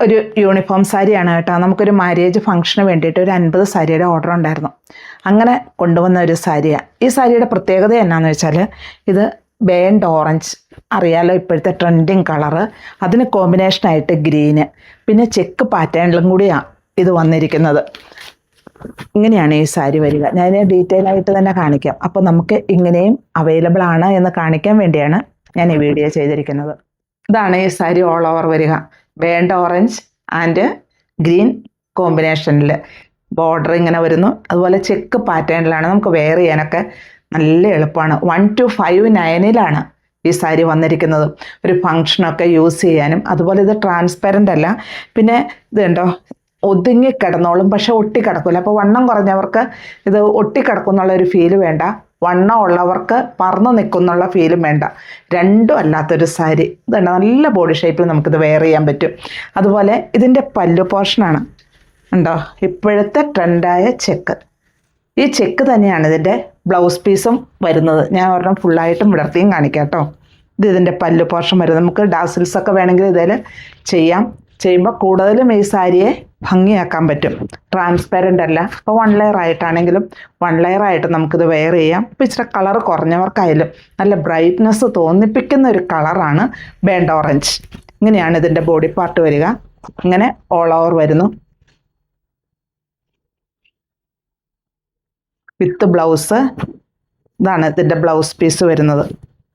ഒരു യൂണിഫോം സാരിയാണ് കേട്ടോ. നമുക്കൊരു മാരേജ് ഫംഗ്ഷന് വേണ്ടിയിട്ട് ഒരു 50 സാരിയുടെ ഓർഡർ ഉണ്ടായിരുന്നു. അങ്ങനെ കൊണ്ടുവന്ന ഒരു സാരിയാണ്. ഈ സാരിയുടെ പ്രത്യേകത എന്നാന്ന് വെച്ചാൽ ഇത് ബേൺഡ് ഓറഞ്ച്, അറിയാലോ ഇപ്പോഴത്തെ ട്രെൻഡിങ് കളറ്, അതിന് കോമ്പിനേഷനായിട്ട് ഗ്രീന്, പിന്നെ ചെക്ക് പാറ്റേണിലും കൂടിയാണ് ഇത് വന്നിരിക്കുന്നത്. ഇങ്ങനെയാണ് ഈ സാരി വരിക. ഞാൻ ഡീറ്റെയിൽ ആയിട്ട് തന്നെ കാണിക്കാം. അപ്പോൾ നമുക്ക് ഇങ്ങനെയും അവൈലബിൾ ആണ് എന്ന് കാണിക്കാൻ വേണ്ടിയാണ് ഞാൻ ഈ വീഡിയോ ചെയ്തിരിക്കുന്നത്. ഇതാണ് ഈ സാരി ഓൾ ഓവർ വരിക. ബേൺഡ് ഓറഞ്ച് ആൻഡ് ഗ്രീൻ കോമ്പിനേഷനിൽ ബോർഡർ ഇങ്ങനെ വരുന്നു. അതുപോലെ ചെക്ക് പാറ്റേണിലാണ്. നമുക്ക് വെയർ ചെയ്യാനൊക്കെ നല്ല എളുപ്പമാണ്. 1259 ഈ സാരി വന്നിരിക്കുന്നത്. ഒരു ഫങ്ഷനൊക്കെ യൂസ് ചെയ്യാനും. അതുപോലെ ഇത് ട്രാൻസ്പെറൻ്റ് അല്ല. പിന്നെ ഇത് കണ്ടോ, ഒതുങ്ങിക്കിടന്നോളും, പക്ഷെ ഒട്ടിക്കിടക്കില്ല. അപ്പോൾ വണ്ണം കുറഞ്ഞവർക്ക് ഇത് ഒട്ടിക്കിടക്കുന്നുള്ളൊരു ഫീല് വേണ്ട, വണ്ണം ഉള്ളവർക്ക് പറന്ന് നിൽക്കുന്നുള്ള ഫീലും വേണ്ട. രണ്ടും അല്ലാത്തൊരു സാരി. ഇതുണ്ട്, നല്ല ബോഡി ഷേപ്പിൽ നമുക്കിത് വെയർ ചെയ്യാൻ പറ്റും. അതുപോലെ ഇതിൻ്റെ പല്ലു പോർഷനാണ് ഉണ്ടോ, ഇപ്പോഴത്തെ ട്രെൻഡായ ചെക്ക്. ഈ ചെക്ക് തന്നെയാണ് ഇതിൻ്റെ ബ്ലൗസ് പീസും വരുന്നത്. ഞാൻ ഒരെണ്ണം ഫുള്ളായിട്ടും വിടർത്തിയും കാണിക്കാം കേട്ടോ. ഇത് ഇതിൻ്റെ പല്ലു പോർഷൻ വരുന്നത്. നമുക്ക് ഡാസിൽസൊക്കെ വേണമെങ്കിൽ ഇതിൽ ചെയ്യുമ്പോൾ കൂടുതലും ഈ സാരിയെ ഭംഗിയാക്കാൻ പറ്റും. ട്രാൻസ്പെറൻ്റ് അല്ല. അപ്പോൾ 1 ലെയർ ആയിട്ടാണെങ്കിലും 1 ലെയർ ആയിട്ട് നമുക്കിത് വെയർ ചെയ്യാം. ഇപ്പോൾ ഇച്ചിരി കളർ കുറഞ്ഞവർക്കായാലും നല്ല ബ്രൈറ്റ്നെസ് തോന്നിപ്പിക്കുന്ന ഒരു കളറാണ് ബേൺഡ് ഓറഞ്ച്. ഇങ്ങനെയാണ് ഇതിൻ്റെ ബോഡി പാർട്ട് വരിക. ഇങ്ങനെ ഓൾ ഓവർ വരുന്നു വിത്ത് ബ്ലൗസ്. ഇതാണ് ഇതിൻ്റെ ബ്ലൗസ് പീസ് വരുന്നത്.